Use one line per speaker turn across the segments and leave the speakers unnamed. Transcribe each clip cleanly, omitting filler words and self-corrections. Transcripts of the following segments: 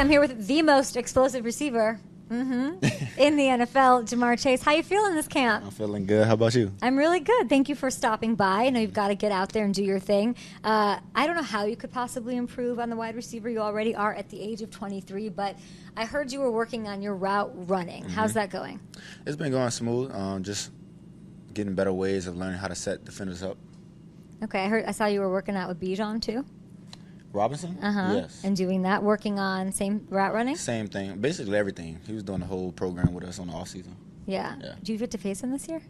I'm here with the most explosive receiver in the NFL, Jamar Chase. How you feeling this camp?
I'm feeling good. How about you?
I'm really good. Thank you for stopping by. I know you've got to get out there and do your thing. I don't know how you could possibly improve on the wide receiver. You already are at the age of 23, but I heard you were working on your route running. How's that going?
It's been going smooth. Just getting better ways of learning how to set defenders up.
Okay, I saw you were working out with Bijan too.
Robinson? Yes.
And doing that, working on same route running?
Same thing. Basically everything. He was doing the whole program with us on the offseason.
Yeah. Do you get to face him this year?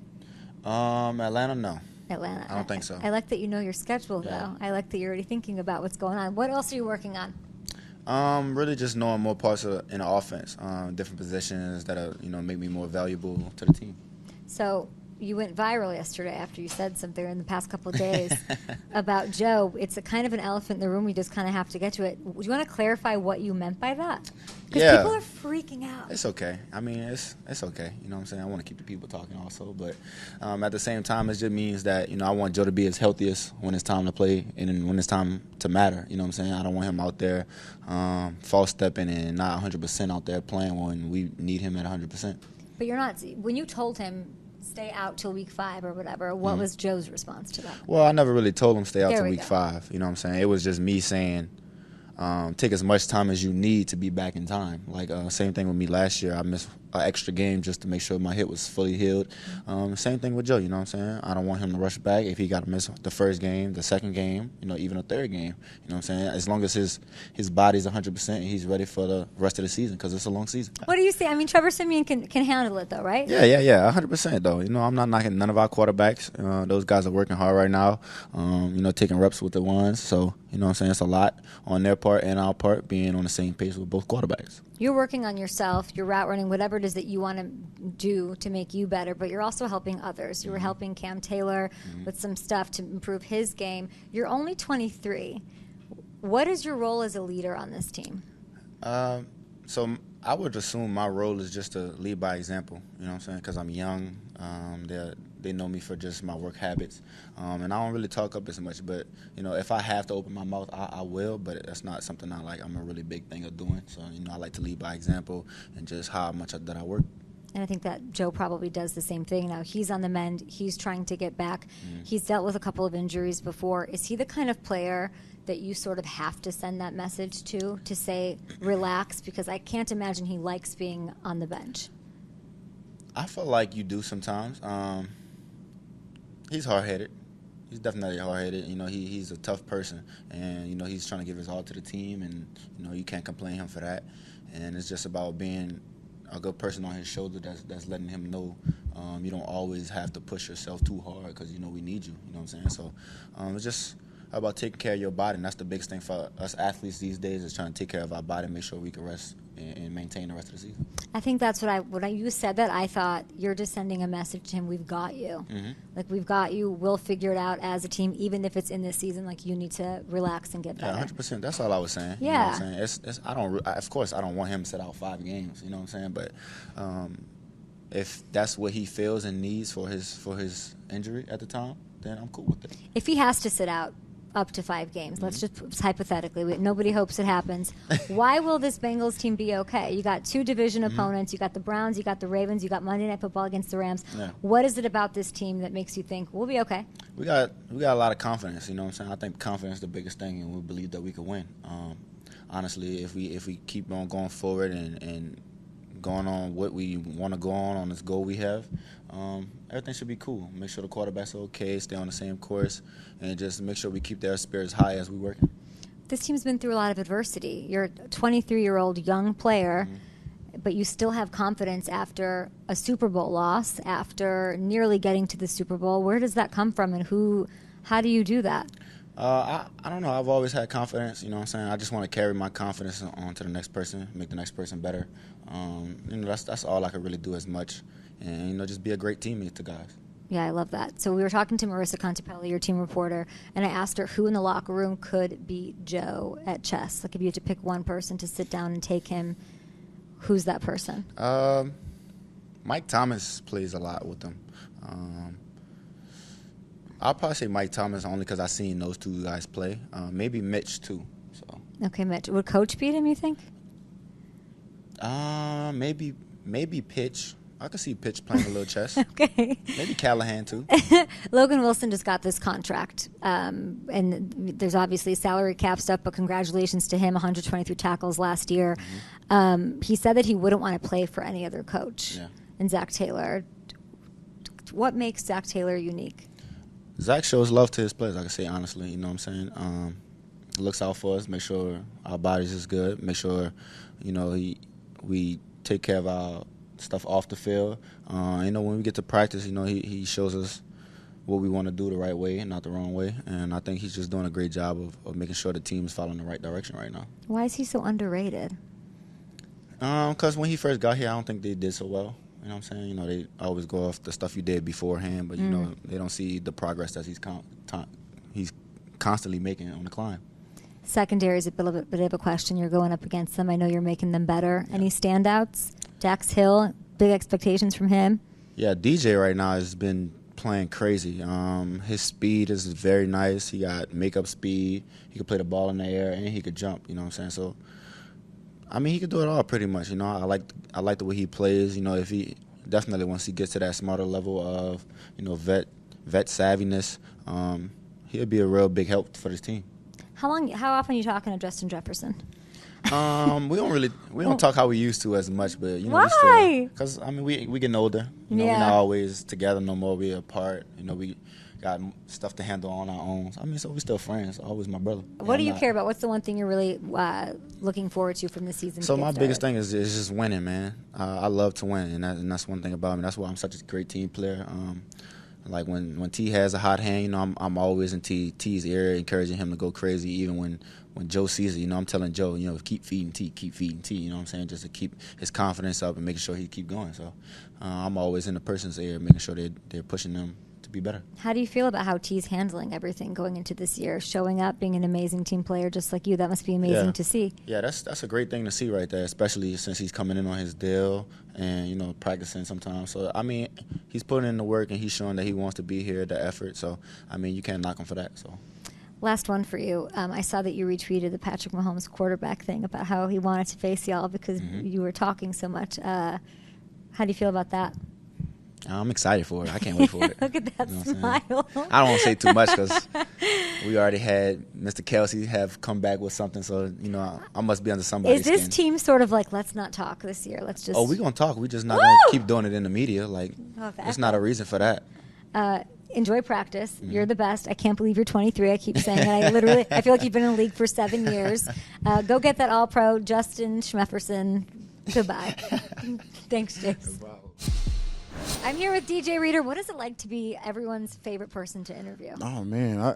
Atlanta, no.
Atlanta.
I don't think so.
I like that you know your schedule, though. I like that you're already thinking about what's going on. What else are you working on?
Really just knowing more parts in the offense, different positions that are, make me more valuable to the team.
So you went viral yesterday after you said something in the past couple of days about Joe. It's a kind of an elephant in the room. We just kind of have to get to it. Do you want to clarify what you meant by that? Because people are freaking out.
It's okay. I mean, it's okay. You know what I'm saying? I want to keep the people talking also. But at the same time, it just means that, I want Joe to be his healthiest when it's time to play and when it's time to matter. You know what I'm saying? I don't want him out there false stepping and not 100% out there playing when we need him at 100%.
But you're not. When you told him stay out till week 5 or whatever, what was Joe's response to that?
Well, I never really told him stay out till week 5. You know what I'm saying? It was just me saying take as much time as you need to be back in time. Like same thing with me last year. I missed an extra game just to make sure my hip was fully healed. Same thing with Joe, you know what I'm saying? I don't want him to rush back if he got to miss the first game, the second game, even the third game. You know what I'm saying? As long as his body's 100% and he's ready for the rest of the season because it's a long season.
What do you say? I mean, Trevor Siemian can handle it though, right?
Yeah, 100% though. I'm not knocking none of our quarterbacks. Those guys are working hard right now, taking reps with the ones. So, you know what I'm saying? It's a lot on their part and our part being on the same pace with both quarterbacks.
You're working on yourself, your route running, whatever it is that you want to do to make you better, but you're also helping others. You were helping Cam Taylor with some stuff to improve his game. You're only 23. What is your role as a leader on this team?
So I would assume my role is just to lead by example, you know what I'm saying, because I'm young. They know me for just my work habits, and I don't really talk up as much. But if I have to open my mouth, I will. But that's not something I'm a really big thing of doing. So I like to lead by example and just how much that I work.
And I think that Joe probably does the same thing now. He's on the mend. He's trying to get back. He's dealt with a couple of injuries before. Is he the kind of player that you sort of have to send that message to say relax? Because I can't imagine he likes being on the bench.
I feel like you do sometimes. He's hard-headed. He's definitely hard-headed. He's a tough person, and he's trying to give his all to the team, and you can't complain him for that. And it's just about being a good person on his shoulder that's letting him know you don't always have to push yourself too hard because we need you. You know what I'm saying? So it's just about taking care of your body, and that's the biggest thing for us athletes these days is trying to take care of our body, make sure we can rest and maintain the rest of the season.
I think that's when you said that, I thought you're just sending a message to him, we've got you. Like, we've got you, we'll figure it out as a team, even if it's in this season, like, you need to relax and get better.
Yeah, 100%. That's all I was saying.
Yeah.
You know what I'm saying? Of course, I don't want him to sit out 5 games, you know what I'm saying? But if that's what he feels and needs for his injury at the time, then I'm cool with it.
If he has to sit out up to 5 games, let's just hypothetically, nobody hopes it happens. Why will this Bengals team be okay? You got 2 division opponents. You got the Browns, you got the Ravens, you got Monday Night Football against the Rams.
Yeah.
What is it about this team that makes you think we'll be okay?
We got a lot of confidence, you know what I'm saying? I think confidence is the biggest thing, and we believe that we can win. Honestly, if we keep on going forward and going on what we want to go on this goal we have, everything should be cool. Make sure the quarterbacks are okay, stay on the same course, and just make sure we keep their spirits high as we work.
This team's been through a lot of adversity. You're a 23-year-old young player, but you still have confidence after a Super Bowl loss, after nearly getting to the Super Bowl. Where does that come from, and how do you do that?
I don't know. I've always had confidence, you know what I'm saying? I just want to carry my confidence on to the next person, make the next person better. That's all I can really do as much. And, just be a great teammate to guys.
Yeah, I love that. So we were talking to Marissa Contepelli, your team reporter, and I asked her who in the locker room could beat Joe at chess. Like, if you had to pick one person to sit down and take him, who's that person?
Mike Thomas plays a lot with him. I'll probably say Mike Thomas only because I've seen those 2 guys play. Maybe Mitch, too. So.
Okay, Mitch. Would Coach beat him, you think?
Maybe Pitch. I could see Pitch playing a little chess.
Okay.
Maybe Callahan too.
Logan Wilson just got this contract, and there's obviously salary cap stuff, but congratulations to him, 123 tackles last year.
Mm-hmm.
He said that he wouldn't want to play for any other coach.
Yeah.
And Zach Taylor. What makes Zach Taylor unique?
Zach shows love to his players, I can say honestly. You know what I'm saying? Looks out for us, make sure our bodies is good, make sure, we take care of our stuff off the field. When we get to practice, he shows us what we want to do the right way and not the wrong way. And I think he's just doing a great job of making sure the team is following the right direction right now.
Why is he so underrated?
Because when he first got here, I don't think they did so well. You know what I'm saying? They always go off the stuff you did beforehand, but, they don't see the progress that he's constantly making on the climb.
Secondary is a bit of a question. You're going up against them. I know you're making them better. Yeah. Any standouts? Dax Hill, big expectations from him.
Yeah, DJ right now has been playing crazy. His speed is very nice. He got makeup speed. He could play the ball in the air, and he could jump. You know what I'm saying? So, he could do it all pretty much. I like the way he plays. If he definitely once he gets to that smarter level of vet savviness, he'll be a real big help for this team.
How often are you talking to Justin Jefferson?
We don't talk how we used to as much, but
why?
Because we getting older. We're not always together no more. We apart. We got stuff to handle on our own. So we still friends. Always my brother.
What do you care about? What's the one thing you're really looking forward to from the season?
So my biggest thing is just winning, man. I love to win, and that's one thing about me. That's why I'm such a great team player. Like when T has a hot hand, I'm always in T's ear, encouraging him to go crazy. Even when Joe sees it, I'm telling Joe, keep feeding T, keep feeding T. You know what I'm saying? Just to keep his confidence up and making sure he keep going. So I'm always in the person's ear, making sure they're pushing them to be better.
How do you feel about how T's handling everything going into this year, showing up, being an amazing team player just like you? That must be amazing to see.
Yeah, that's a great thing to see right there, especially since he's coming in on his deal and practicing sometimes. So he's putting in the work and he's showing that he wants to be here, the effort. So you can't knock him for that. So.
Last one for you. I saw that you retweeted the Patrick Mahomes quarterback thing about how he wanted to face y'all because you were talking so much. How do you feel about that?
I'm excited for it. I can't wait for it.
Look at that smile.
I don't want to say too much because we already had Mr. Kelsey have come back with something. So, I must be under somebody's
skin. Is this team sort of like, let's not talk this year? Let's just.
Oh, we're going to talk. We're just not going to keep doing it in the media. There's not a reason for that.
Enjoy practice. Mm-hmm. You're the best. I can't believe you're 23. I keep saying it. I feel like you've been in the league for 7 years. Go get that All-Pro, Justin Schmefferson. Goodbye. Thanks, Jace. No, I'm here with DJ Reader. What is it like to be everyone's favorite person to interview?
Oh, man.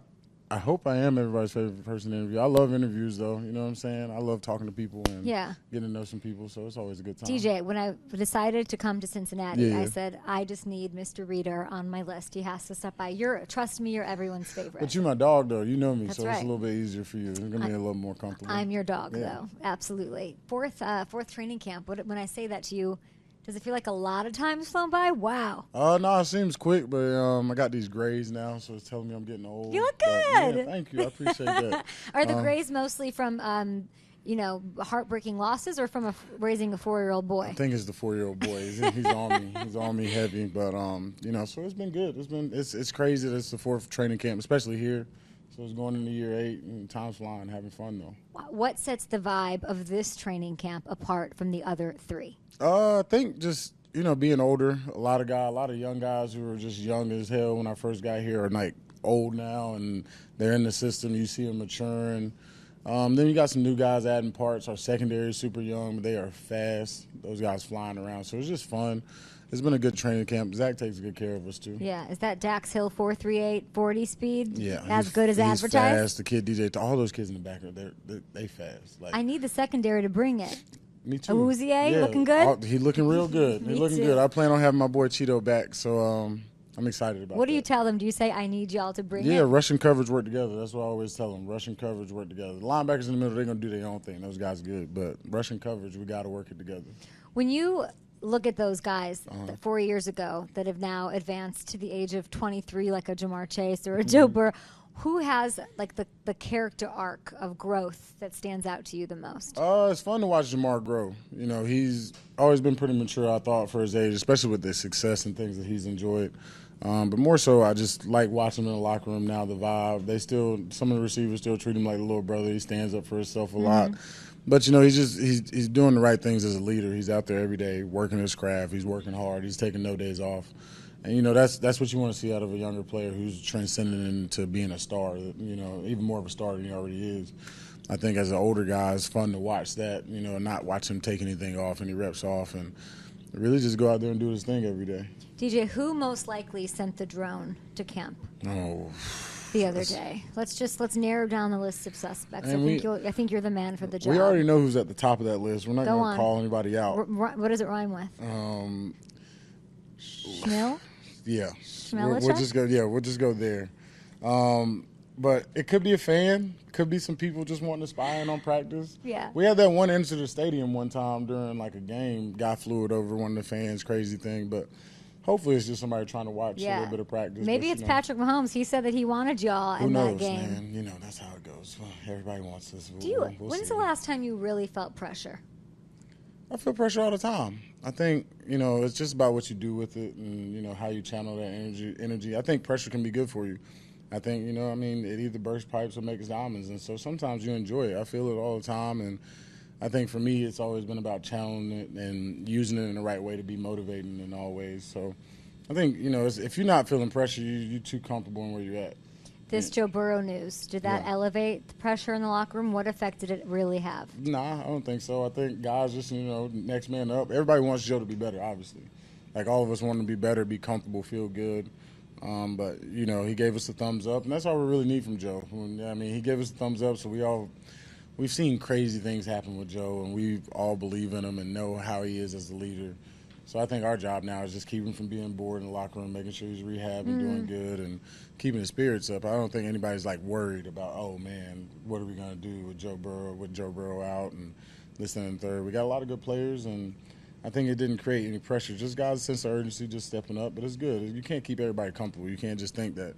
I hope I am everybody's favorite person to interview. I love interviews, though. You know what I'm saying? I love talking to people and getting to know some people, so it's always a good time.
DJ, when I decided to come to Cincinnati, I said, I just need Mr. Reader on my list. He has to stop by. Trust me, you're everyone's favorite.
But you're my dog, though. You know me,
That's
so
right.
It's a little bit easier for you. It's going to be a little more comfortable.
I'm your dog, though. Absolutely. Fourth training camp. When I say that to you, does it feel like a lot of time's flown by? Wow.
No, it seems quick, but I got these grays now, so it's telling me I'm getting old.
You look good.
But, thank you. I appreciate that.
Are the grays mostly from, heartbreaking losses or from raising a 4-year-old boy?
I think it's the 4-year-old boy. He's on me. He's on me heavy, but so it's been good. It's crazy that it's the fourth training camp, especially here. So it's going into year 8, and time's flying, having fun, though.
What sets the vibe of this training camp apart from the other 3?
I think just, being older. A lot of young guys who were just young as hell when I first got here are, old now, and they're in the system. You see them maturing. Then you got some new guys adding parts. Our secondary is super young, but they are fast. Those guys flying around. So it's just fun. It's been a good training camp. Zach takes good care of us, too.
Yeah. Is that Dax Hill 4.38 40 speed?
Yeah.
As good as advertised?
He's fast. The kid DJ, all those kids in the back, they fast.
I need the secondary to bring it.
Me too.
Awuzie, looking good?
He looking real good. He looking good. I plan on having my boy Cheeto back, so I'm excited about that.
What do you tell them? Do you say, I need y'all to bring it?
Yeah, rush and coverage work together. That's what I always tell them. Rush and coverage work together. The linebackers in the middle, they're going to do their own thing. Those guys good. But rush and coverage, we got to work it together.
When you look at those guys that 4 years ago that have now advanced to the age of 23, like a Jamar Chase or a Joe Burrow. Who has like the character arc of growth that stands out to you the most?
It's fun to watch Jamar grow. You know, he's always been pretty mature, I thought, for his age, especially with the success and things that he's enjoyed. But more so, I just like watching him in the locker room now, the vibe. Some of the receivers still treat him like a little brother. He stands up for himself a lot. But, you know, he's doing the right things as a leader. He's out there every day working his craft. He's working hard. He's taking no days off. And, you know, that's what you want to see out of a younger player who's transcending into being a star, you know, even more of a star than he already is. I think as an older guy, it's fun to watch that, you know, and not watch him take anything off, any reps off, and really just go out there and do his thing every day.
DJ, who most likely sent the drone to camp the other day? Let's narrow down the list of suspects. I think you're the man for the job.
We already know who's at the top of that list. We're not going to call anybody out.
What does it rhyme with? Schmill?
Yeah. We'll just go there. But it could be a fan. Could be some people just wanting to spy in on practice.
Yeah.
We had that one into the stadium one time during like a game. Guy flew it over one of the fans. Crazy thing. But hopefully it's just somebody trying to watch a little bit of practice.
Maybe it's Patrick Mahomes. He said that he wanted y'all in that game.
Who knows, man? You know, that's how it goes. Everybody wants this.
When's the last time you really felt pressure?
I feel pressure all the time. I think, you know, it's just about what you do with it and, you know, how you channel that energy. I think pressure can be good for you. I think, you know, I mean, it either bursts pipes or makes diamonds. And so sometimes you enjoy it. I feel it all the time. And I think for me, it's always been about channeling it and using it in the right way to be motivating in all ways. So I think, you know, if you're not feeling pressure, you're too comfortable in where you're at.
This Joe Burrow news, did that elevate the pressure in the locker room? What effect did it really have?
Nah, I don't think so. I think guys just, you know, next man up. Everybody wants Joe to be better, obviously. Like all of us want him to be better, be comfortable, feel good. But, you know, he gave us a thumbs up, and that's all we really need from Joe. I mean, he gave us a thumbs up, so we've seen crazy things happen with Joe, and we all believe in him and know how he is as a leader. So I think our job now is just keep him from being bored in the locker room, making sure he's rehabbing, doing good, and keeping his spirits up. I don't think anybody's, like, worried about, oh, man, what are we going to do with Joe Burrow out and this and the third. We got a lot of good players, and I think it didn't create any pressure. Just guys' sense of urgency, just stepping up. But it's good. You can't keep everybody comfortable. You can't just think that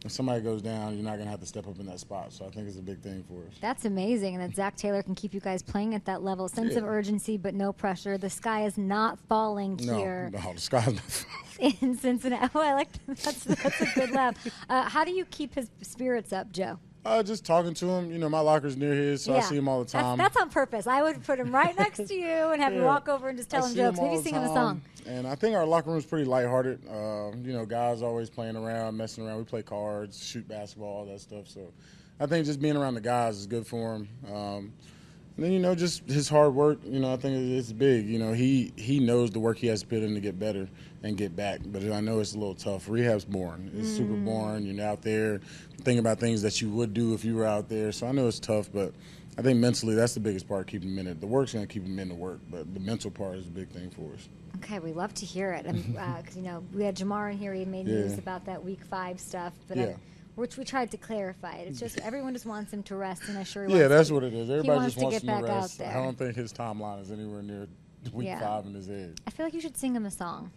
if somebody goes down, you're not going to have to step up in that spot. So I think it's a big thing for us.
That's amazing, and that Zach Taylor can keep you guys playing at that level. Sense of urgency, but no pressure. The sky is not falling here.
No, the sky's not falling.
In Cincinnati. Oh, I like that. That's a good laugh. How do you keep his spirits up, Joe?
Just talking to him. You know, my locker's near his, so I see him all the time.
That's on purpose. I would put him right next to you and have him walk over and just tell him jokes. Maybe sing him a song.
And I think our locker room's pretty lighthearted. You know, guys always playing around, messing around. We play cards, shoot basketball, all that stuff. So I think just being around the guys is good for him. And then, you know, just his hard work, you know, I think it's big. You know, he knows the work he has to put in to get better and get back. But I know it's a little tough. Rehab's boring. It's super boring. You're out there thinking about things that you would do if you were out there. So I know it's tough, but I think mentally that's the biggest part, keeping him in it. The work's going to keep him in the work, but the mental part is a big thing for us.
Okay, we love to hear it. Because, you know, we had Jamar in here. He made news about that Week 5 stuff. But which we tried to clarify it. It's just everyone just wants him to rest, and I'm sure he wants
that's what it is. Everybody just wants
to get
him
back
to rest.
Out there.
I don't think his timeline is anywhere near Week 5 in his head.
I feel like you should sing him a song.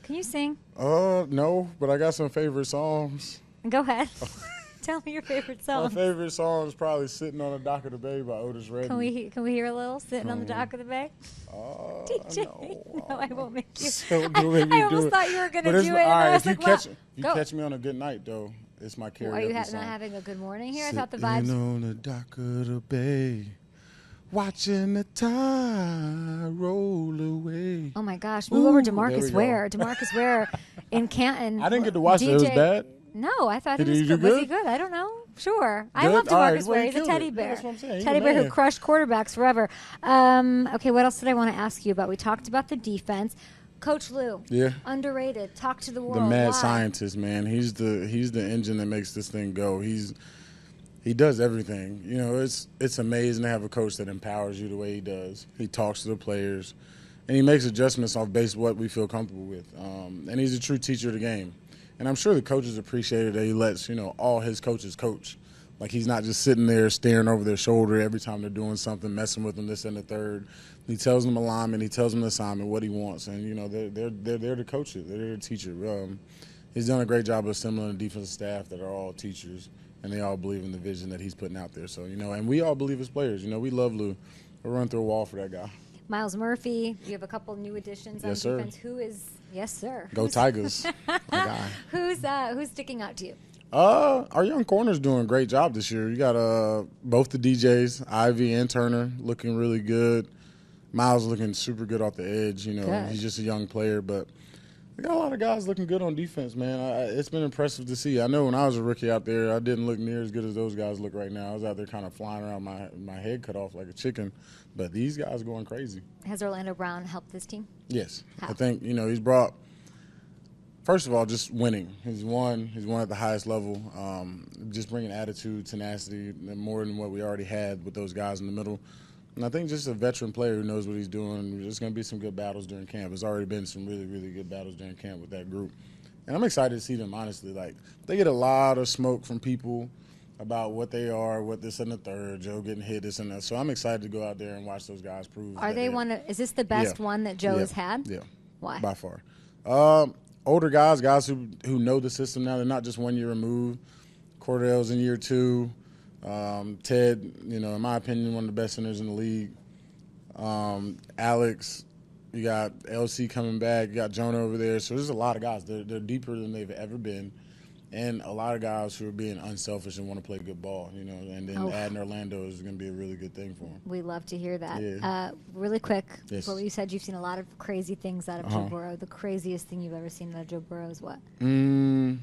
Can you sing?
No, but I got some favorite songs.
Go ahead. Tell me your favorite song.
My favorite song is probably "Sitting on the Dock of the Bay" by Otis Redding.
Can we hear a little "Sitting on the Dock of the Bay"? DJ, no, I won't make you. I almost thought you were going to do it.
All right, if
you
catch me on a good night, though, it's my karaoke
Are you not
song.
having a good morning here?
Sitting
I thought the vibes.
Sitting on the dock of the bay, watching the tide roll away.
Oh my gosh! Move over to Demarcus Ware. Demarcus Ware in Canton.
I didn't get to watch it. It was bad.
No, I thought he was good. Was he good? I don't know. Sure.
Good?
I love Demarcus Ware.
Well,
He's a teddy bear.
Yeah, that's what I'm saying.
Teddy bear who crushed quarterbacks forever. Okay, what else did I want to ask you about? We talked about the defense. Coach Lou. Yeah. Underrated. Talk to the world.
The mad scientist, man. He's the engine that makes this thing go. He does everything. You know, it's amazing to have a coach that empowers you the way he does. He talks to the players, and he makes adjustments off base what we feel comfortable with. And he's a true teacher of the game. And I'm sure the coaches appreciated that he lets, you know, all his coaches coach. Like, he's not just sitting there staring over their shoulder every time they're doing something, messing with them, this and the third. He tells them alignment, he tells them the assignment, what he wants, and they're there to coach it. They're there to teach it. He's done a great job of assembling a defensive staff that are all teachers, and they all believe in the vision that he's putting out there. So and we all believe as players. We love Lou. We'll run through a wall for that guy.
Miles Murphy, you have a couple new additions on defense.
Sir.
Who is? Yes, sir.
Go Tigers. Guy.
Who's sticking out to you?
Our young corner's doing a great job this year. You got both the DJs, Ivy and Turner, looking really good. Miles looking super good off the edge. He's just a young player, but we got a lot of guys looking good on defense, man. It's been impressive to see. I know when I was a rookie out there, I didn't look near as good as those guys look right now. I was out there kind of flying around, my head cut off like a chicken, but these guys are going crazy.
Has Orlando Brown helped this team?
Yes.
How?
I think, he's brought – first of all, just winning. He's won at the highest level. Just bringing attitude, tenacity, more than what we already had with those guys in the middle. And I think just a veteran player who knows what he's doing. There's going to be some good battles during camp. There's already been some really, really good battles during camp with that group. And I'm excited to see them, honestly. Like, they get a lot of smoke from people about what they are, what this and the third, Joe getting hit, this and that. So I'm excited to go out there and watch those guys prove.
Are they is this the best one that Joe has had?
Yeah.
Why?
By far. Older guys who know the system now. They're not just 1 year removed. Cordell's in year 2. Ted, in my opinion, one of the best centers in the league. Alex, you got LC coming back. You got Jonah over there. So there's a lot of guys. They're deeper than they've ever been. And a lot of guys who are being unselfish and want to play good ball, and then adding Orlando is going to be a really good thing for them.
We love to hear that.
Yeah.
Really quick,
yes.
before you said you've seen a lot of crazy things out of Joe Burrow. The craziest thing you've ever seen out of Joe Burrow is what?
The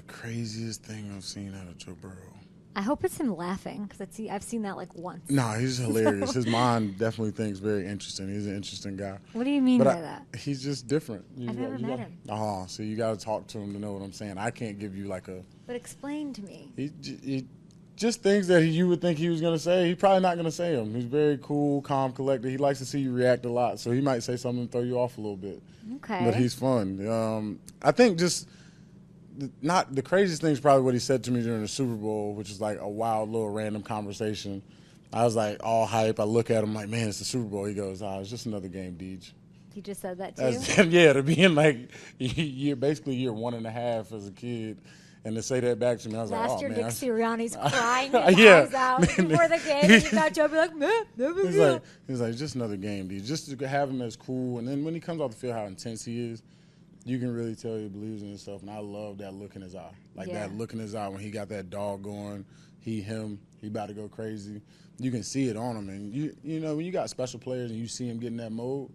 craziest thing I've seen out of Joe Burrow.
I hope it's him laughing, because I've seen that like once.
No, he's hilarious. His mind definitely thinks very interesting. He's an interesting guy.
What do you mean by that?
He's just different.
I've never met him.
So you got to talk to him to know what I'm saying. I can't give you like a...
But explain to me.
He just things that you would think he was going to say. He's probably not going to say them. He's very cool, calm, collected. He likes to see you react a lot. So he might say something and throw you off a little bit.
Okay.
But he's fun. I think just... Not the craziest thing is probably what he said to me during the Super Bowl, which is like a wild little random conversation. I was like all hype. I look at him like, man, it's the Super Bowl. He goes, it's just another game, Deej.
He just said that to you?
Yeah, to be in like basically year 1.5 as a kid, and to say that back to me, I was like, oh,
Last year,
man.
Nick Sirianni's crying his eyes out before the game, and you got Joe be like, man, never
he's like, just another game, Deej. Just to have him as cool, and then when he comes off the field, how intense he is. You can really tell he believes in himself, and I love that look in his eye. That look in his eye when he got that dog going, he about to go crazy. You can see it on him, and when you got special players and you see him get in that mode,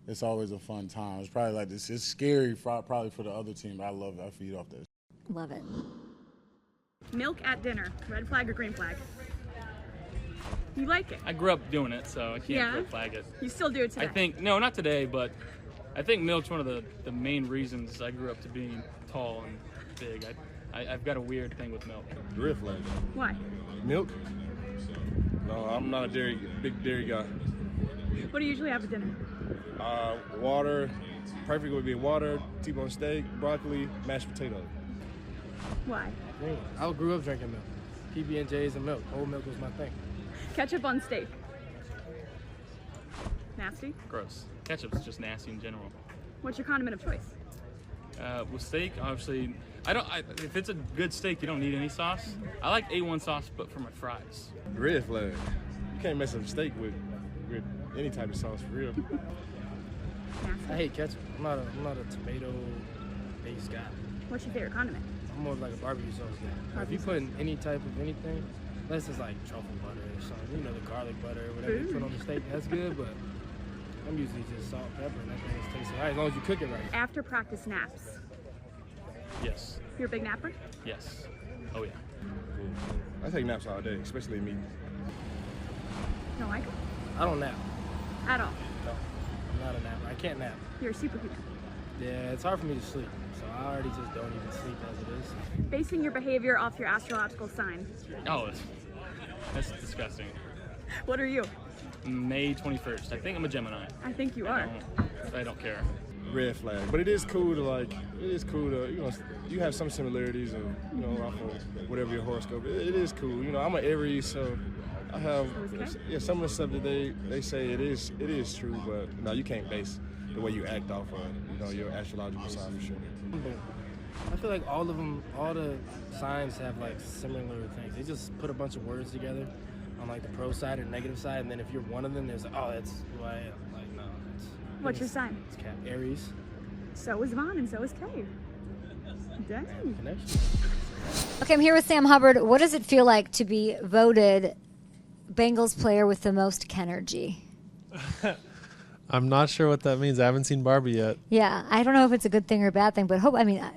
it's always a fun time. It's probably like this. It's scary probably for the other team, but I love it. I feed off that.
Love it.
Milk at dinner, red flag or green flag? You like it?
I grew up doing it, so I can't red flag it.
You still do it today?
No, not today, but I think milk's one of the main reasons I grew up to being tall and big. I've got a weird thing with milk.
Red flag.
Why?
Milk? No, I'm not a big dairy guy.
What do you usually have for dinner?
Water. Perfect would be water, T-bone steak, broccoli, mashed potato.
Why?
I grew up drinking milk. PB&J's and milk. Whole milk was my thing.
Ketchup on steak. Nasty?
Gross. Ketchup's just nasty in general.
What's your condiment of choice?
With steak, obviously, if it's a good steak, you don't need any sauce. I like A1 sauce, but for my fries.
Red flag. You can't mess up steak with any type of sauce, for real.
I hate ketchup. I'm not a tomato-based guy.
What's your favorite condiment?
I'm more like a barbecue sauce guy. If you put in any type of anything, unless it's like truffle butter or something, the garlic butter or whatever you put on the steak, that's good, but I'm usually just salt, pepper, and that thing tastes all right as long as you cook it right.
After practice naps.
Yes.
You're a big napper?
Yes. Oh, yeah.
I take naps all day, especially me.
No, I don't.
I don't nap.
At all?
No, I'm not a napper. I can't nap.
You're a superhuman.
Yeah, it's hard for me to sleep, so I already just don't even sleep as it is.
Basing your behavior off your astrological sign.
Oh, that's disgusting.
What are you?
May 21st. I think I'm a Gemini.
I think you are.
I don't care.
red flag. But it is cool to you have some similarities of, off of whatever your horoscope. It is cool. I'm an Aries, so I have some of the stuff that they say it is true, but no, you can't base the way you act off of your astrological sign for sure.
I feel like all the signs have like similar things. They just put a bunch of words together on like the pro side and negative side, and then if you're one of them, there's that's who I am. Like no,
what's your sign?
It's Aries.
So is Vaughn and so is Kay. Dang.
Connection.
Okay, I'm here with Sam Hubbard. What does it feel like to be voted Bengals player with the most Kenergy?
I'm not sure what that means. I haven't seen Barbie yet.
Yeah, I don't know if it's a good thing or a bad thing, but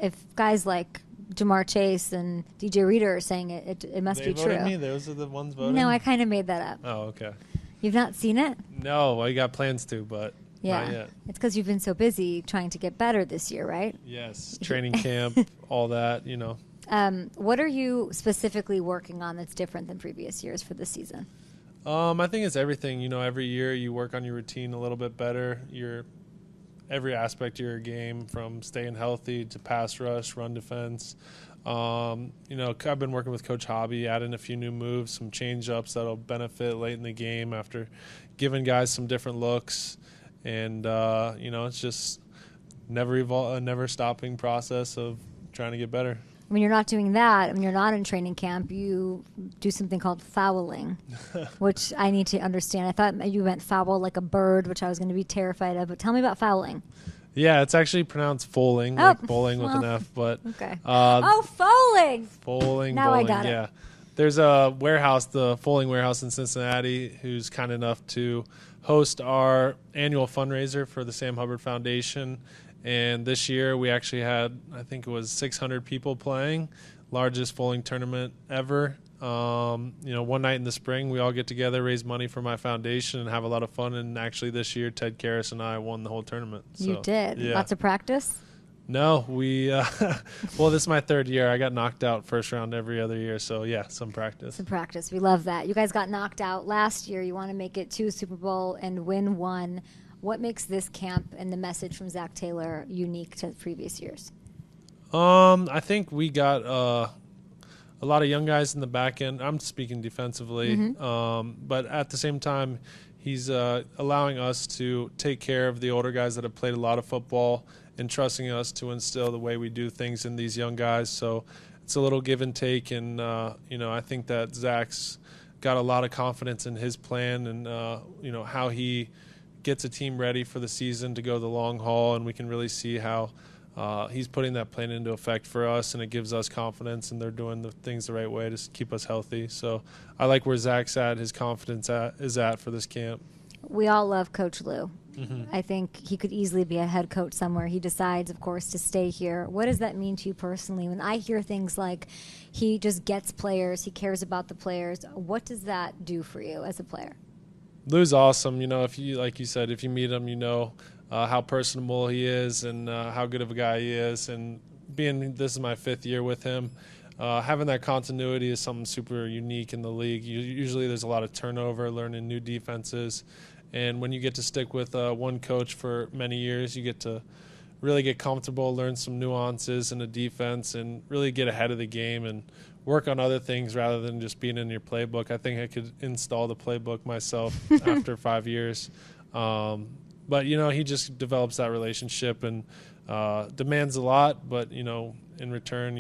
if guys like Jamar Chase and DJ Reader are saying it must be true.
They voted me? Those are the ones voting?
No, I kind of made that up.
Oh, okay.
You've not seen it?
No, I got plans to, but not yet.
It's because you've been so busy trying to get better this year, right?
Yes, training camp, all that,
What are you specifically working on that's different than previous years for this season?
I think it's everything. Every year you work on your routine a little bit better. Every aspect of your game, from staying healthy to pass rush, run defense. I've been working with Coach Hobby, adding a few new moves, some change-ups that'll benefit late in the game after giving guys some different looks. And, it's just a never-stopping process of trying to get better.
When you're not doing that, when you're not in training camp, you do something called fouling, which I need to understand. I thought you meant foul like a bird, which I was going to be terrified of. But tell me about fouling.
Yeah, it's actually pronounced foaling, like bowling with an F. But
okay. Fouling.
Fouling.
Now
bowling,
I got it.
Yeah. There's a warehouse, the Fouling Warehouse in Cincinnati, who's kind enough to host our annual fundraiser for the Sam Hubbard Foundation. And this year we actually had, I think it was 600 people playing, largest bowling tournament ever. One night in the spring we all get together, raise money for my foundation, and have a lot of fun. And actually this year Ted Karras and I won the whole tournament.
You did?
Yeah.
Lots of practice?
No, well, this is my third year. I got knocked out first round every other year. So, yeah, some practice.
Some practice. We love that. You guys got knocked out last year. You want to make it to a Super Bowl and win one. What makes this camp and the message from Zach Taylor unique to previous years?
I think we got a lot of young guys in the back end. I'm speaking defensively. But at the same time, he's allowing us to take care of the older guys that have played a lot of football and trusting us to instill the way we do things in these young guys. So it's a little give and take. And, I think that Zach's got a lot of confidence in his plan and, how he gets a team ready for the season to go the long haul, and we can really see how he's putting that plan into effect for us, and it gives us confidence, and they're doing the things the right way to keep us healthy. So I like where Zach's at, his confidence is at for this camp.
We all love Coach Lou. I think he could easily be a head coach somewhere. He decides, of course, to stay here. What does that mean to you personally? When I hear things like he just gets players, he cares about the players, what does that do for you as a player?
Lou's awesome. If you, like you said, if you meet him, how personable he is and how good of a guy he is. And this is my 5th year with him, having that continuity is something super unique in the league. Usually there's a lot of turnover, learning new defenses. And when you get to stick with one coach for many years, you get to really get comfortable, learn some nuances in the defense, and really get ahead of the game and work on other things rather than just being in your playbook. I think I could install the playbook myself after 5 years. But, he just develops that relationship and demands a lot. But, in return,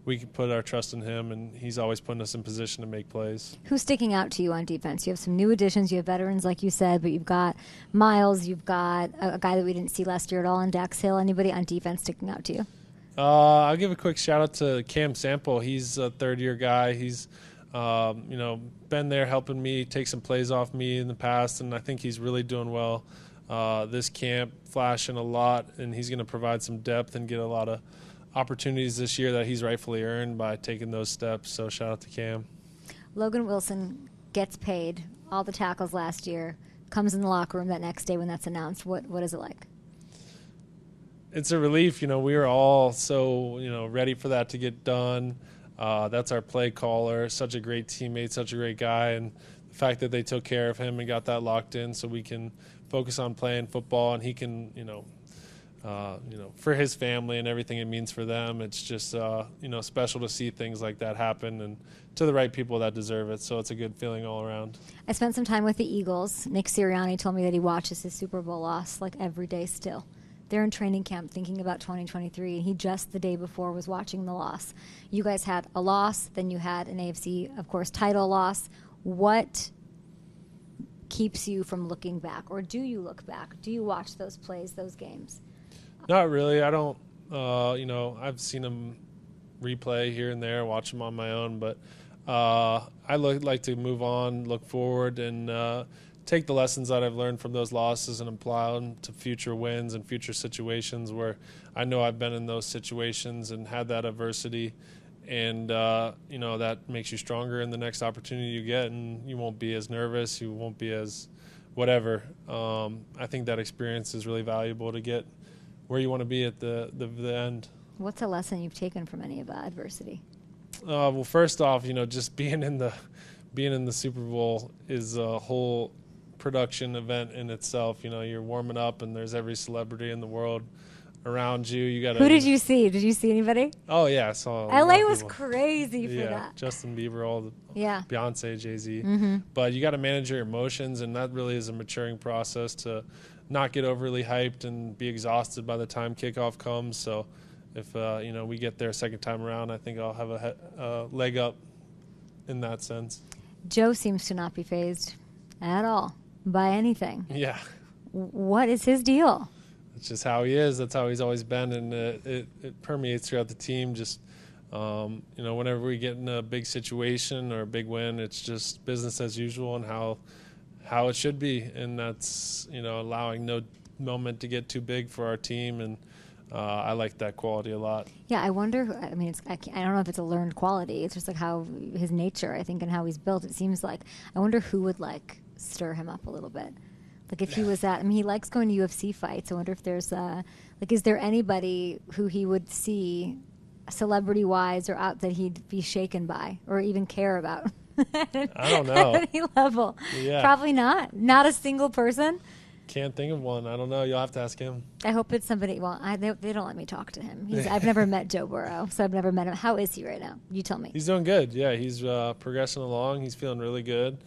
we can put our trust in him, and he's always putting us in position to make plays.
Who's sticking out to you on defense? You have some new additions. You have veterans, like you said, but you've got Miles. You've got a guy that we didn't see last year at all in Dax Hill. Anybody on defense sticking out to you?
I'll give a quick shout-out to Cam Sample. He's a third-year guy. He's, been there helping me take some plays off me in the past, and I think he's really doing well this camp, flashing a lot, and he's going to provide some depth and get a lot of opportunities this year that he's rightfully earned by taking those steps. So shout-out to Cam.
Logan Wilson gets paid, all the tackles last year, comes in the locker room that next day when that's announced. What is it like?
It's a relief. We were all so, ready for that to get done. That's our play caller, such a great teammate, such a great guy. And the fact that they took care of him and got that locked in so we can focus on playing football and he can, for his family and everything it means for them. It's just, special to see things like that happen and to the right people that deserve it. So it's a good feeling all around.
I spent some time with the Eagles. Nick Sirianni told me that he watches his Super Bowl loss like every day still. They're in training camp thinking about 2023, and he just the day before was watching the loss. You guys had a loss, then you had an AFC, of course, title loss. What keeps you from looking back, or do you look back? Do you watch those plays, those games?
Not really. I don't, I've seen them replay here and there, watch them on my own, but I like to move on, look forward, and take the lessons that I've learned from those losses and apply them to future wins and future situations where I know I've been in those situations and had that adversity, and that makes you stronger in the next opportunity you get, and you won't be as nervous, you won't be as whatever. I think that experience is really valuable to get where you want to be at the end.
What's a lesson you've taken from any of that adversity?
Well, first off, just being in the Super Bowl is a whole production event in itself. You're warming up, and there's every celebrity in the world around you. You got.
Who did you see? Did you see anybody?
Oh yeah, I saw.
LA was crazy for that.
Justin Bieber, all the
yeah,
Beyonce, Jay-Z.
Mm-hmm.
But you got to manage your emotions, and that really is a maturing process to not get overly hyped and be exhausted by the time kickoff comes. So if we get there a second time around, I think I'll have a leg up in that sense. Joe
seems to not be fazed at all by anything.
Yeah.
What is his deal?
It's just how he is. That's how he's always been, and it permeates throughout the team. Just whenever we get in a big situation or a big win, it's just business as usual and how it should be, and that's allowing no moment to get too big for our team, and I like that quality a lot.
Yeah, I wonder. I mean, I don't know if it's a learned quality. It's just like how his nature, I think, and how he's built. It seems like I wonder who would stir him up a little bit. Like if he was at, he likes going to UFC fights. I wonder if there's is there anybody who he would see, celebrity-wise or out, that he'd be shaken by or even care about?
I don't know.
At any level.
Yeah.
Probably not. Not a single person.
Can't think of one. I don't know. You'll have to ask him.
I hope it's somebody. Well, they don't let me talk to him. I've never met Joe Burrow, so I've never met him. How is he right now? You tell me.
He's doing good. Yeah, he's progressing along. He's feeling really good.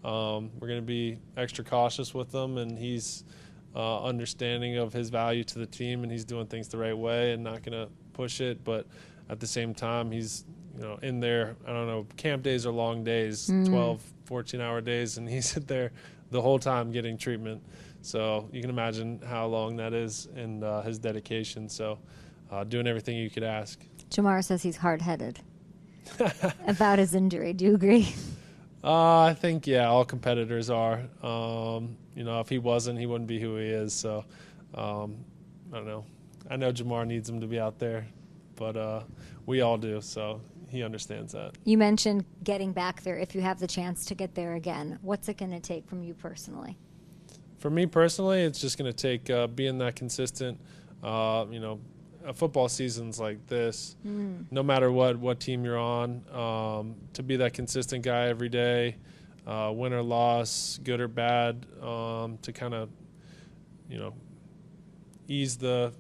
We're going to be extra cautious with him, and he's understanding of his value to the team, and he's doing things the right way and not going to push it. But at the same time, he's in there. I don't know. Camp days are long days, 12, 14-hour days, and he's there the whole time getting treatment. So you can imagine how long that is and his dedication. So doing everything you could ask.
Jamar says he's hard-headed about his injury. Do you agree?
I think, yeah, all competitors are. If he wasn't, he wouldn't be who he is. So I don't know. I know Jamar needs him to be out there, but we all do. So he understands that.
You mentioned getting back there. If you have the chance to get there again, what's it going to take from you personally?
For me personally, it's just going to take being that consistent. A football season's like this, no matter what team you're on, to be that consistent guy every day, win or loss, good or bad, to kind of, ease the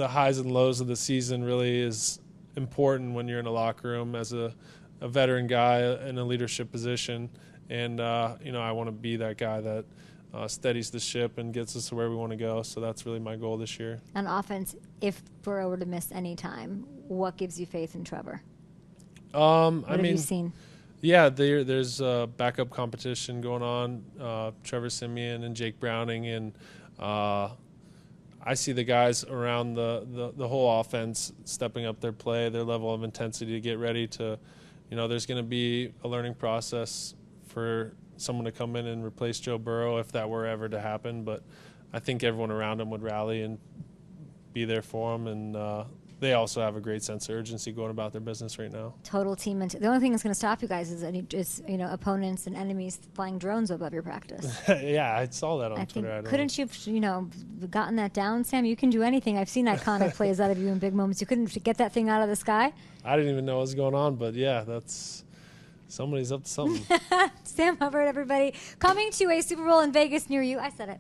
highs and lows of the season really is important when you're in a locker room as a veteran guy in a leadership position. And, I want to be that guy that steadies the ship and gets us to where we want to go. So that's really my goal this year.
On offense, if Burrow were to miss any time, what gives you faith in Trevor? What have you seen?
Yeah, there's backup competition going on. Trevor Siemian and Jake Browning, and I see the guys around the whole offense stepping up their play, their level of intensity to get ready to, there's going to be a learning process for someone to come in and replace Joe Burrow if that were ever to happen. But I think everyone around him would rally and be there for him. And they also have a great sense of urgency going about their business right now.
Total team. The only thing that's going to stop you guys is opponents and enemies flying drones above your practice.
Yeah, I saw that on Twitter.
Couldn't you have gotten that down, Sam? You can do anything. I've seen iconic plays out of you in big moments. You couldn't get that thing out of the sky?
I didn't even know what was going on, but yeah, somebody's up to something.
Sam Hubbard, everybody. Coming to a Super Bowl in Vegas near you. I said it.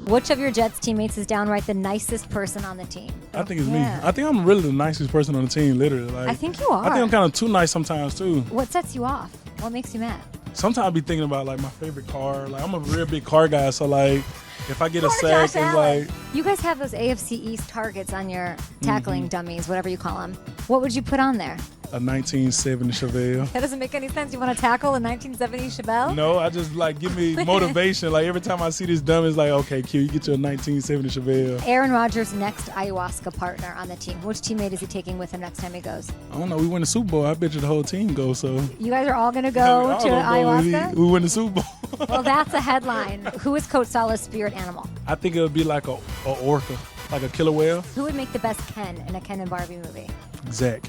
Which of your Jets teammates is downright the nicest person on the team?
I think it's me. I think I'm really the nicest person on the team, literally. Like,
I think you are.
I think I'm kind of too nice sometimes, too.
What sets you off? What makes you mad?
Sometimes I be thinking about, like, my favorite car. Like, I'm a real big car guy, so, like, if I get a sack, it's like...
You guys have those AFC East targets on your tackling dummies, whatever you call them. What would you put on there?
A 1970 Chevelle.
That doesn't make any sense. You want to tackle a 1970 Chevelle?
No, I just, like, give me motivation. Like, every time I see this dummy, it's like, okay, Q, you get your 1970 Chevelle.
Aaron Rodgers' next ayahuasca partner on the team. Which teammate is he taking with him next time he goes?
I don't know. We win the Super Bowl. I bet you the whole team goes, so...
You guys are all going to go to ayahuasca?
We win the Super Bowl.
Well, that's a headline. Who is Coach Saleh's spirit animal?
I think it would be like a orca, like a killer whale.
Who would make the best Ken in a Ken and Barbie movie?
Zach.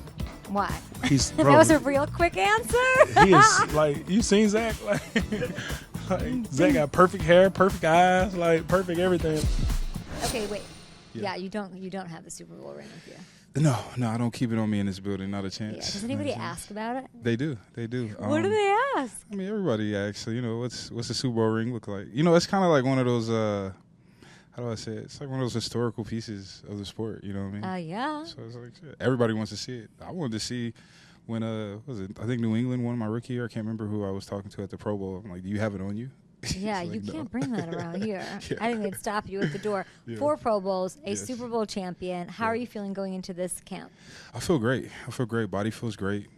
Why?
That
was a real quick answer.
He is, like, you seen Zach? Like Zach got perfect hair, perfect eyes, like perfect everything.
Okay, wait. Yeah, you don't have the Super Bowl ring with you.
No, I don't keep it on me in this building. Not a chance.
Yeah. Does anybody ask about it?
They do.
What do they ask?
I mean, everybody asks. So, what's the Super Bowl ring look like? It's kind of like one of those. How do I say it? It's like one of those historical pieces of the sport. You know what I mean?
Yeah.
So it's like shit. Everybody wants to see it. I wanted to see when I think New England won my rookie year. I can't remember who I was talking to at the Pro Bowl. I'm like, do you have it on you?
Yeah,
like,
you
no.
Can't bring that around here.
Yeah.
I think they'd stop you at the door.
Yeah.
4 Pro Bowls, a
Yes.
Super Bowl champion. How are you feeling going into this camp?
I feel great. Body feels great.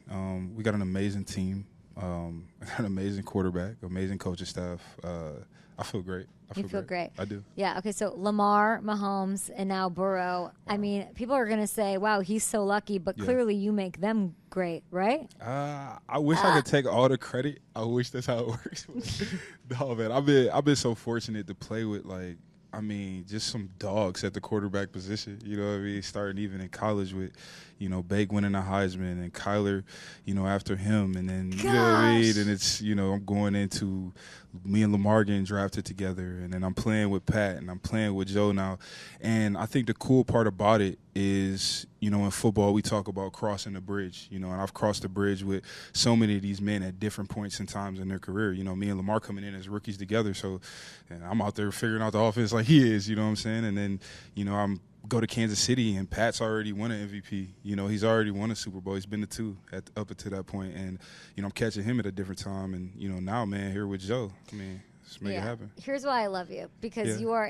We got an amazing team. I got an amazing quarterback, amazing coaching staff. I feel great.
You feel great.
I do.
Yeah, okay, so Lamar, Mahomes, and now Burrow. I mean, people are going to say, wow, he's so lucky, but clearly you make them great, right?
I wish I could take all the credit. I wish that's how it works. No, man, I've been so fortunate to play with, like, I mean, just some dogs at the quarterback position. You know what I mean? Starting even in college with, Bake winning the Heisman and Kyler, after him. And then, you know what I mean? And it's, I'm going into me and Lamar getting drafted together. And then I'm playing with Pat and I'm playing with Joe now. And I think the cool part about it is, in football, we talk about crossing the bridge, and I've crossed the bridge with so many of these men at different points and times in their career. Me and Lamar coming in as rookies together. So and I'm out there figuring out the offense like he is, you know what I'm saying? And then, I'm go to Kansas City and Pat's already won an MVP. He's already won a Super Bowl. He's been to 2 up until that point. And, I'm catching him at a different time. And, now, man, here with Joe, I mean, let's make it happen.
Here's why I love you. Because you are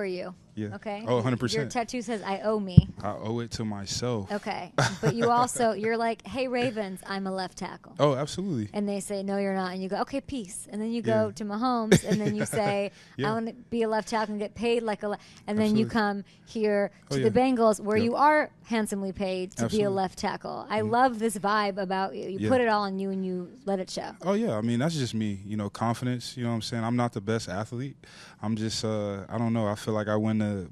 you.
Yeah.
Okay?
Oh, 100%.
Your tattoo says, I owe me.
I owe it to myself.
Okay. But you're like, hey, Ravens, I'm a left tackle.
Oh, absolutely.
And they say, no, you're not. And you go, okay, peace. And then you go to Mahomes, and then you say, I want to be a left tackle and get paid like a and then you come here to the Bengals where you are handsomely paid to be a left tackle. I love this vibe about you. You put it all on you and you let it show.
Oh, yeah. I mean, that's just me. Confidence. You know what I'm saying? I'm not the best athlete. I'm just, I don't know. I feel like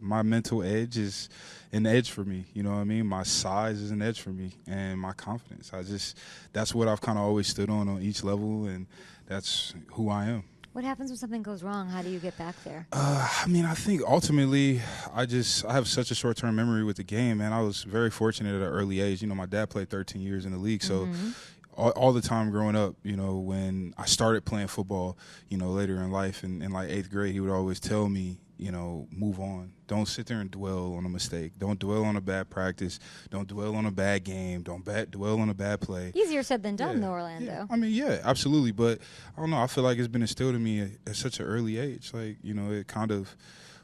my mental edge is an edge for me. You know what I mean? My size is an edge for me, and my confidence. That's what I've kind of always stood on each level, and that's who I am.
What happens when something goes wrong? How do you get back there?
I mean, I think ultimately I have such a short-term memory with the game, man. I was very fortunate at an early age. My dad played 13 years in the league, so all the time growing up, when I started playing football, later in life in like 8th grade, he would always tell me, move on. Don't sit there and dwell on a mistake. Don't dwell on a bad practice. Don't dwell on a bad game. Don't dwell on a bad play.
Easier said than done, though, Orlando.
Yeah. I mean, yeah, absolutely. But I don't know. I feel like it's been instilled in me at such an early age. Like, it kind of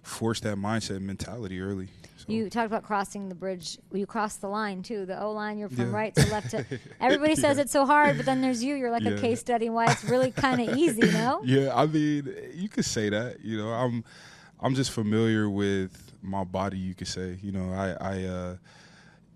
forced that mindset and mentality early. So.
You talked about crossing the bridge. You crossed the line, too. The O-line, you're from right to left. Everybody says it's so hard, but then there's you. You're like a case study in why it's really kind of easy, no?
Yeah, I mean, you could say that. I'm just familiar with my body, you could say.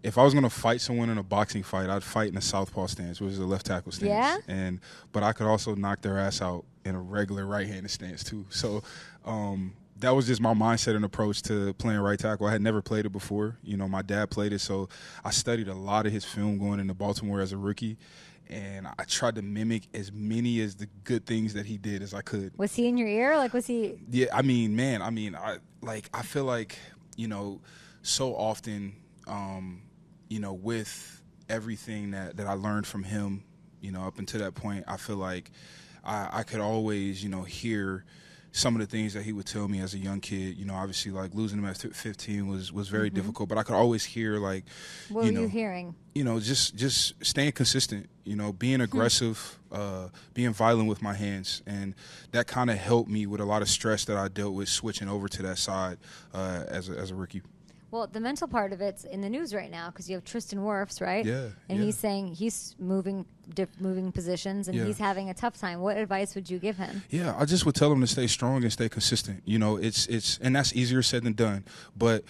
If I was going to fight someone in a boxing fight, I'd fight in a southpaw stance, which is a left tackle stance.
Yeah?
But I could also knock their ass out in a regular right-handed stance, too. So that was just my mindset and approach to playing right tackle. I had never played it before. My dad played it, so I studied a lot of his film going into Baltimore as a rookie. And I tried to mimic as many as the good things that he did as I could.
Was he in your ear? Like, was he?
Yeah, I mean, man, I feel like, so often, with everything that I learned from him, up until that point, I feel like I could always, hear some of the things that he would tell me as a young kid, obviously like losing him at 15 was very difficult, but I could always hear like,
what were you hearing?
Just staying consistent, being aggressive, being violent with my hands. And that kind of helped me with a lot of stress that I dealt with switching over to that side as a rookie.
Well, the mental part of it's in the news right now because you have Tristan Wirfs, right?
Yeah.
And he's saying he's moving positions and he's having a tough time. What advice would you give him?
Yeah, I just would tell him to stay strong and stay consistent. It's and that's easier said than done. But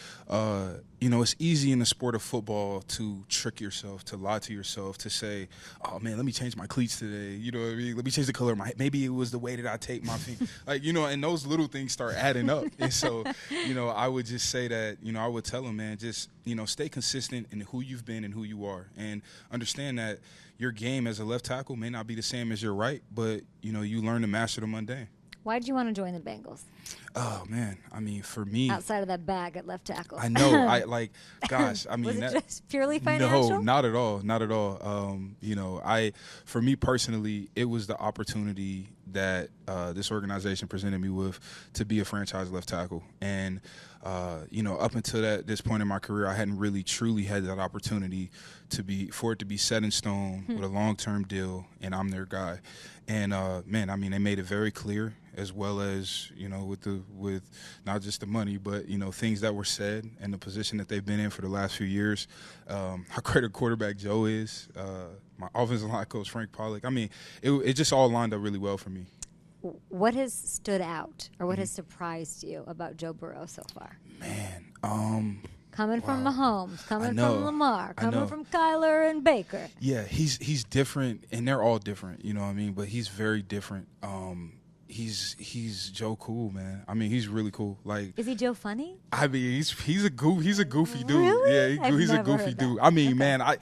it's easy in the sport of football to trick yourself, to lie to yourself, to say, "Oh man, let me change my cleats today." You know what I mean? Let me change the color of my. Maybe it was the way that I tape my feet. And those little things start adding up. And so, I would just say that, I would tell him, man, just stay consistent in who you've been and who you are, and understand that your game as a left tackle may not be the same as your right, but you learn to master the mundane.
Why did you want to join the Bengals?
Oh man, I mean, for me,
outside of that bag at left tackle,
I know. Gosh, I mean,
was it just purely financial?
No, not at all, not at all. For me personally, it was the opportunity that this organization presented me with to be a franchise left tackle, and up until this point in my career, I hadn't really truly had that opportunity for it to be set in stone with a long-term deal, and I'm their guy. And they made it very clear, as well as with not just the money, but things that were said and the position that they've been in for the last few years. How great a quarterback Joe is. My offensive line coach Frank Pollock. I mean, it just all lined up really well for me.
What has stood out, or what has surprised you about Joe Burrow so far?
Man,
coming from Mahomes, coming from Lamar, coming from Kyler and Baker.
Yeah, he's different, and they're all different. You know what I mean? But he's very different. He's Joe cool, man. I mean, he's really cool. Like,
is he Joe funny?
I mean, he's a goofy dude.
Really?
Yeah, he's a goofy dude. I mean,
okay.
Man, I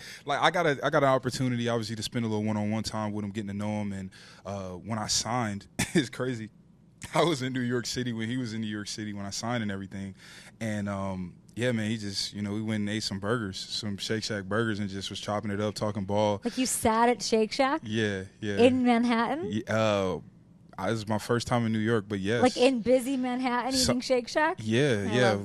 got an opportunity, obviously, to spend a little one-on-one time with him, getting to know him. And when I signed, it's crazy. I was in New York City when he was in New York City when I signed and everything. And yeah, man, he just, we went and ate some burgers, some Shake Shack burgers, and just was chopping it up, talking ball.
Like, you sat at Shake Shack?
Yeah.
In Manhattan?
Yeah. This is my first time in New York, but yes.
Like in busy Manhattan eating Shake Shack?
Yeah.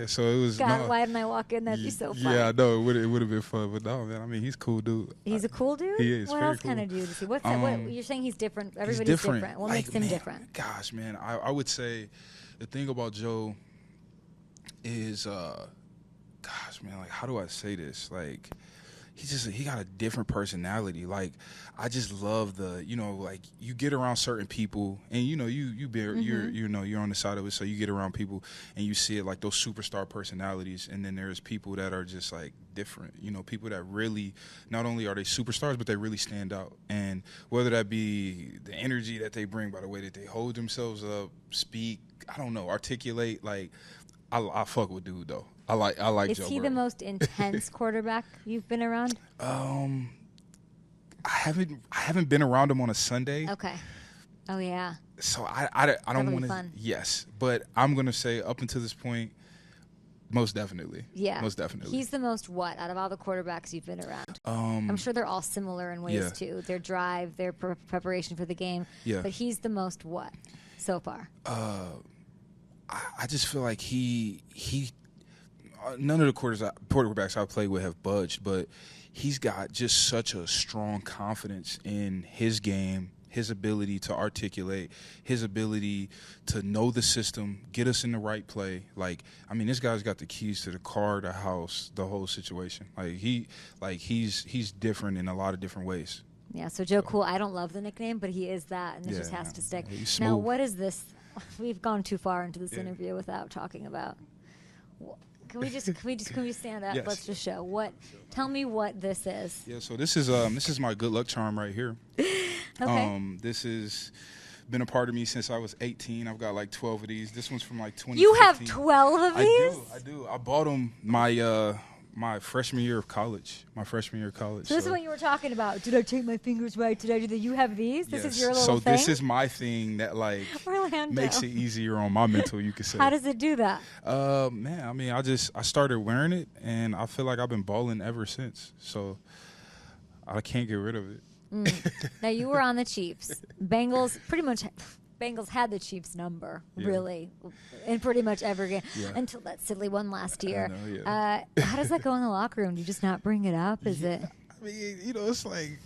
So it was.
God, why didn't I walk in? That'd be so fun.
Yeah, I know. It would have been fun, but no, man. I mean, he's a cool dude.
He's a cool dude?
He is.
What else kind of dude is he? What's that? What, you're saying he's different. Everybody's different. What makes him different?
Gosh, man. I would say the thing about Joe is, gosh, man, like, how do I say this? Like, he got a different personality. Like, I just love like, you get around certain people, and you're on the side of it, so you get around people and you see it, like, those superstar personalities, and then there's people that are just, like, different. People that really, not only are they superstars, but they really stand out. And whether that be the energy that they bring by the way that they hold themselves up, speak, I don't know, articulate, like, I fuck with dude though. I like Joe Burrow.
Is he the most intense quarterback you've been around?
I haven't been around him on a Sunday.
Okay. Oh yeah.
So I don't want to. Yes, but I'm gonna say up until this point, most definitely.
Yeah.
Most definitely.
He's the most what out of all the quarterbacks you've been around? I'm sure they're all similar in ways too. Their drive, their preparation for the game.
Yeah.
But he's the most what so far?
I just feel like he none of the quarterbacks I played with have budged, but he's got just such a strong confidence in his game, his ability to articulate, his ability to know the system, get us in the right play. Like, I mean, this guy's got the keys to the car, the house, the whole situation. He's different in a lot of different ways.
Yeah, so Joe Cool, I don't love the nickname, but he is that, and it just has to stick. Now, what is this? We've gone too far into this interview without talking about. Can we stand up? Yes. Let's just show tell me what this is.
Yeah, so this is my good luck charm right here.
Okay.
This has been a part of me since I was 18. I've got like 12 of these. This one's from like 2015.
You have 12 of these?
I do. I bought them my freshman year of college. So
this is what you were talking about. Did I take my fingers right? Did I do that? You have these? This is your little thing?
So this is my thing that, like, makes it easier on my mental, you could say.
How does it do that?
Man, I mean, I started wearing it, and I feel like I've been balling ever since. So I can't get rid of it.
Now, you were on the Chiefs. Bengals pretty much Bengals had the Chiefs' number,
Yeah.
really, in pretty much every game
Yeah.
until that silly one last year.
know, yeah.
How does that go in the locker room? Do you just not bring it up? Is it?
I mean, it's like,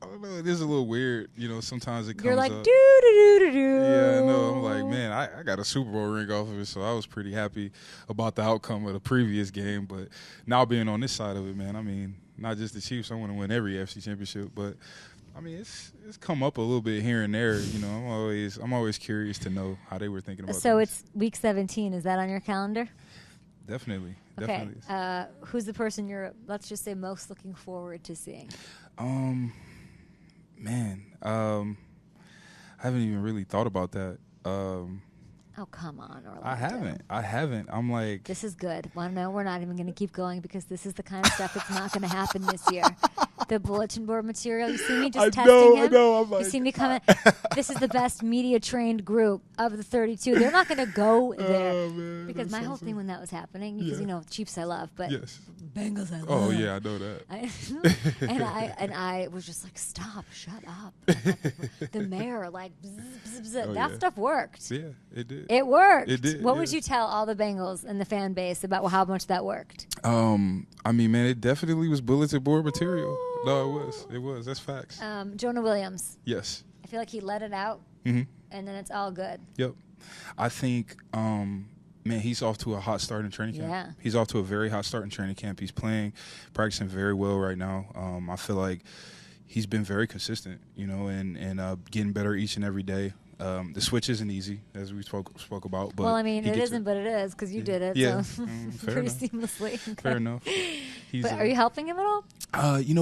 I don't know. It is a little weird. Sometimes it comes
You're like,
up.
doo doo doo doo doo.
Yeah, I know. I'm like, man, I got a Super Bowl ring off of it, so I was pretty happy about the outcome of the previous game. But now being on this side of it, man, I mean, not just the Chiefs. I want to win every FC championship, but I mean, it's come up a little bit here and there. I'm always curious to know how they were thinking about.
So
things.
it's week 17. Is that on your calendar?
Definitely.
Okay. Who's the person you're, let's just say, most looking forward to seeing?
Man, I haven't even really thought about that.
Oh, come on, Orlando.
I haven't. I'm like,
This is good. Well, no, we're not even going to keep going because this is the kind of stuff that's not going to happen this year. The bulletin board material. You see me just testing him?
I know. I'm like,
You see me coming? This is the best media-trained group of the 32. They're not going to go there.
Oh, man,
because my whole thing when that was happening, because, Chiefs I love, but
yes.
Bengals I love.
Oh yeah, I know that.
And I was just like, stop, shut up. The mayor, like, bzz, bzz, bzz.
Oh,
That
yeah.
stuff worked.
Yeah, it did.
It worked.
It did,
What would
yeah.
you tell all the Bengals and the fan base about how much that worked?
I mean, man, it definitely was bulletin board material. No, it was. That's facts.
Jonah Williams.
Yes.
I feel like he let it out,
Mm-hmm.
and then it's all good.
Yep. I think, man, he's off to a hot start in training camp.
Yeah.
He's off to a very hot start in training camp. He's practicing very well right now. I feel like he's been very consistent, and getting better each and every day. The switch isn't easy, as we spoke about. But
Well, I mean,
he
it
gets
isn't, but it is because you did it.
Yeah.
So
Fair
pretty
enough.
seamlessly. Okay.
Fair enough.
But are you helping him at all?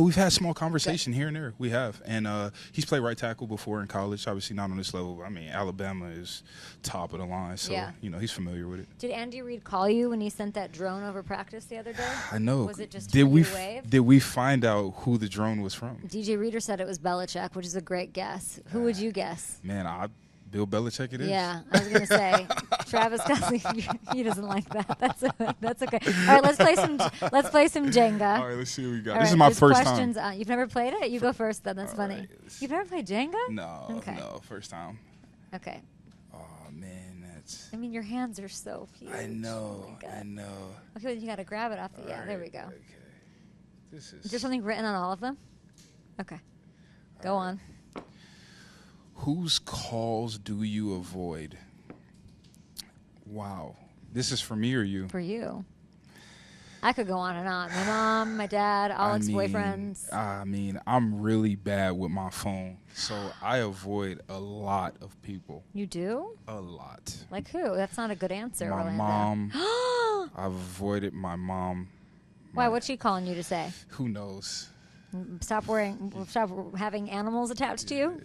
We've had small conversation here and there. We have. And he's played right tackle before in college, obviously not on this level. I mean, Alabama is top of the line, so,
Yeah.
He's familiar with it.
Did Andy Reid call you when he sent that drone over practice the other day?
I know.
Was it just
did
for
we
you to wave?
Did we find out who the drone was from?
DJ Reader said it was Belichick, which is a great guess. Who would you guess?
Man, Bill Belichick it is.
Yeah, I was gonna say Travis Kelce. He doesn't like that. That's okay. All right, let's play some Jenga.
All right, let's see what we got.
All
This
right,
is my
there's
first
questions.
time.
You've never played it? You go first then. That's funny.
right,
You've never played Jenga?
No,
Okay.
no, first time.
Okay.
Oh man, that's.
I mean, your hands are so huge.
I know.
Oh my God.
I know.
Okay, well, you got to grab it off the. Yeah,
All
there we
right,
go.
Okay. This
Is there something written on all of them? Okay. Go on.
Whose calls do you avoid? Wow. This is for me or you?
For you. I could go on and on. My mom, my dad, all ex-boyfriends.
I mean, I'm really bad with my phone, so I avoid a lot of people.
You do?
A lot.
Like who? That's not a good answer,
My
Orlando.
mom. I've avoided my mom.
Why? What's she calling you to say?
Who knows?
Stop having animals attached to you?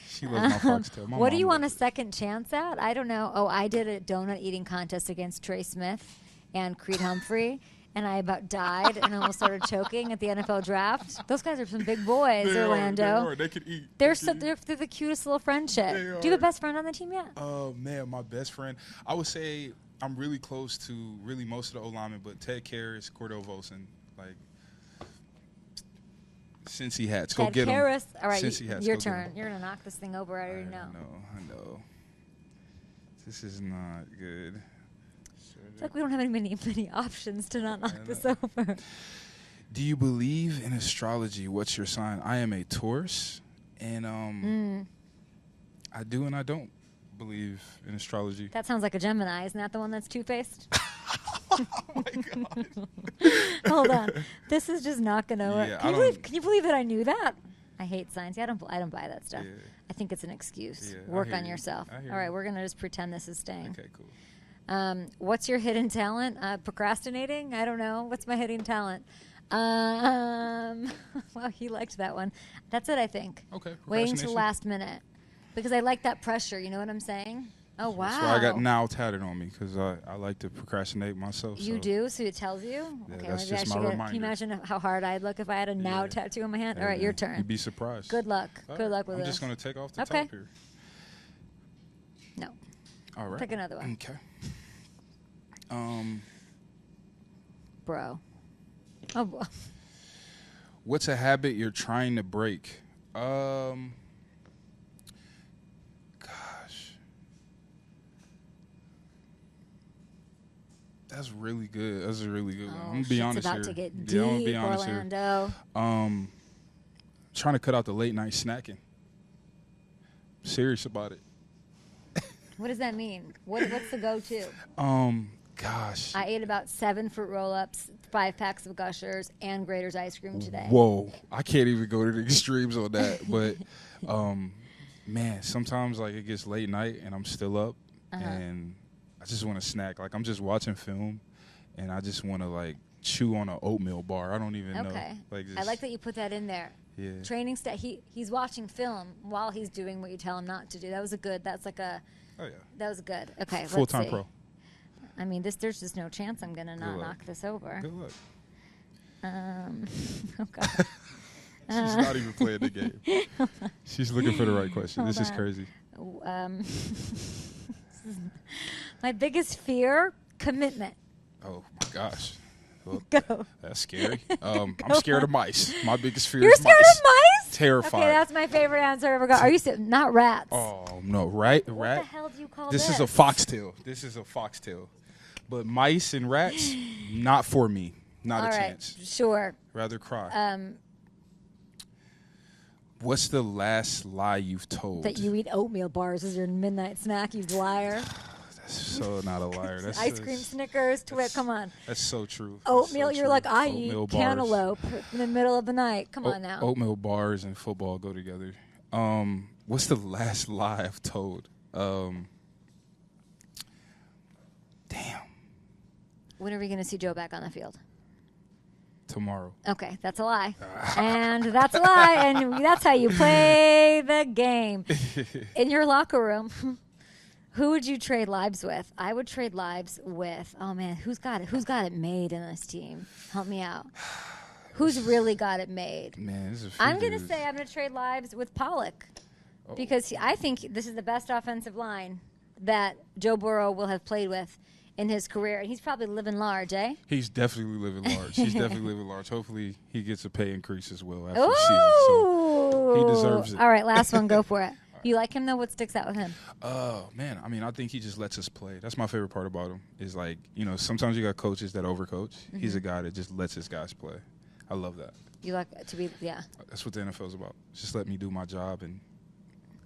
She loves my foxtail. My
What do
mom
you want a
loves it.
second chance at? I don't know. Oh, I did a donut eating contest against Trey Smith and Creed Humphrey, and I about died and almost started choking at the NFL draft. Those guys are some big boys, Orlando.
They could eat.
They're the cutest little friendship.
They
Do you have
are.
a best friend on the team yet?
Oh man, my best friend. I would say I'm really close to really most of the O-linemen, but Ted Karras, Cordell Volson, like Cincy hats. Go
Ted
get them.
Karras. All right,
Cincy hats.
your
Go get 'em.
turn. You're gonna knock this thing over. I already know.
I know. This is not good.
It's like we don't have many options to not knock this over.
Do you believe in astrology? What's your sign? I am a Taurus, and I do and I don't believe in astrology.
That sounds like a Gemini. Isn't that the one that's two-faced?
Oh my God.
Hold on. This is just not going to work.
Yeah,
Can you believe that I knew that? I hate science. Yeah, I don't buy that stuff.
Yeah.
I think it's an excuse.
Yeah, I
Work
hear
on
you.
yourself.
I hear
All right,
you.
we're going to just pretend this is staying.
Okay, cool.
What's your hidden talent? Procrastinating? I don't know. What's my hidden talent? Well, he liked that one. That's it, I think.
Okay.
Waiting till
procrastination.
last minute. Because I like that pressure. You know what I'm saying? Oh, wow.
That's why I got now tatted on me, because I like to procrastinate myself.
You
so.
do? So it tells you?
Yeah,
Okay,
that's
maybe I
just
should
my
get. Can you
reminder.
imagine how hard I'd look if I had a now
Yeah.
tattoo on my hand?
Yeah,
All right, your
yeah.
turn.
You'd be surprised.
Good luck.
All
Good
right.
luck with
I'm
this.
just going to take off the
Okay.
top here.
No.
All right.
Pick another one.
Okay.
Bro. Oh,
What's a habit you're trying to break? Gosh. That's really good. That's a really good one.
Oh,
I'm gonna be honest
about
here.
to get
I'm
deep,
gonna be honest
Orlando.
here. Trying to cut out the late night snacking. Serious about it.
What does that mean? What's the go-to?
Gosh.
I ate about 7 fruit roll-ups, 5 packs of Gushers, and Grater's ice cream today.
Whoa. I can't even go to the extremes on that. But, man, sometimes, like, it gets late night and I'm still up. And I just want to snack. Like, I'm just watching film, and I just want to, like, chew on an oatmeal bar. I don't even know. Like,
I like that you put that in there.
Yeah.
Training he's watching film while he's doing what you tell him not to do. That was that's like a
Oh, yeah.
That was good. Okay,
Full-time
let's see.
pro.
I mean, there's just no chance I'm going to not knock this over.
Good luck.
Oh, God.
She's not even playing the game. She's looking for the right question. This is crazy.
My biggest fear, commitment.
Oh, my gosh. Well,
Go.
That's scary. I'm scared of mice. My biggest fear
You're
is
scared
mice.
of mice?
Terrified.
Okay, that's my favorite answer I ever got. Are you not rats?
Oh, no. Rat?
What the hell do you call
This is a foxtail. This is a foxtail. But mice and rats, not for me. Not
All
a
right,
chance.
Sure.
Rather cry. What's the last lie you've told?
That you eat oatmeal bars as your midnight snack, you liar.
That's so not a liar. That's
Ice cream, Snickers, Twix, come on.
That's so true.
Oatmeal,
That's so
you're
true.
like, I
Oatmeal
eat
bars.
cantaloupe in the middle of the night. Come on now.
Oatmeal bars and football go together. What's the last lie I've told? Damn.
When are we going to see Joe back on the field?
Tomorrow.
Okay, that's a lie. And that's a lie, and that's how you play the game. In your locker room, who would you trade lives with? I would trade lives with, oh man, who's got it? Who's got it made in this team? Help me out. Who's really got it made?
Man, this is
I'm going to say I'm going to trade lives with Pollock because I think this is the best offensive line that Joe Burrow will have played with in his career. And he's probably living large, eh?
He's definitely living large. He's definitely living large. Hopefully he gets a pay increase as well after the season. So he deserves it.
All right, last one. Go for it. You like him, though? What sticks out with him?
Oh, man. I mean, I think he just lets us play. That's my favorite part about him is, like, you know, sometimes you got coaches that overcoach. Mm-hmm. He's a guy that just lets his guys play. I love that.
You like to be, yeah.
That's what the NFL's about. Just let me do my job and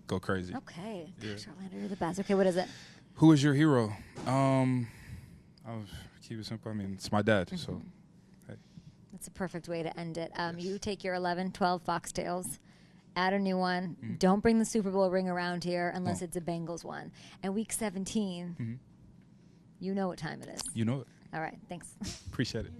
go crazy.
Okay.
Yeah.
Gosh, Orlando, you're the best. Okay, what is it?
Who is your hero? I'll keep it simple. I mean, it's my dad, so hey.
That's a perfect way to end it. You take your 11, 12 foxtails, add a new one. Don't bring the Super Bowl ring around here unless it's a Bengals one. And week 17, you know what time it is.
You know it.
All right, thanks.
Appreciate it.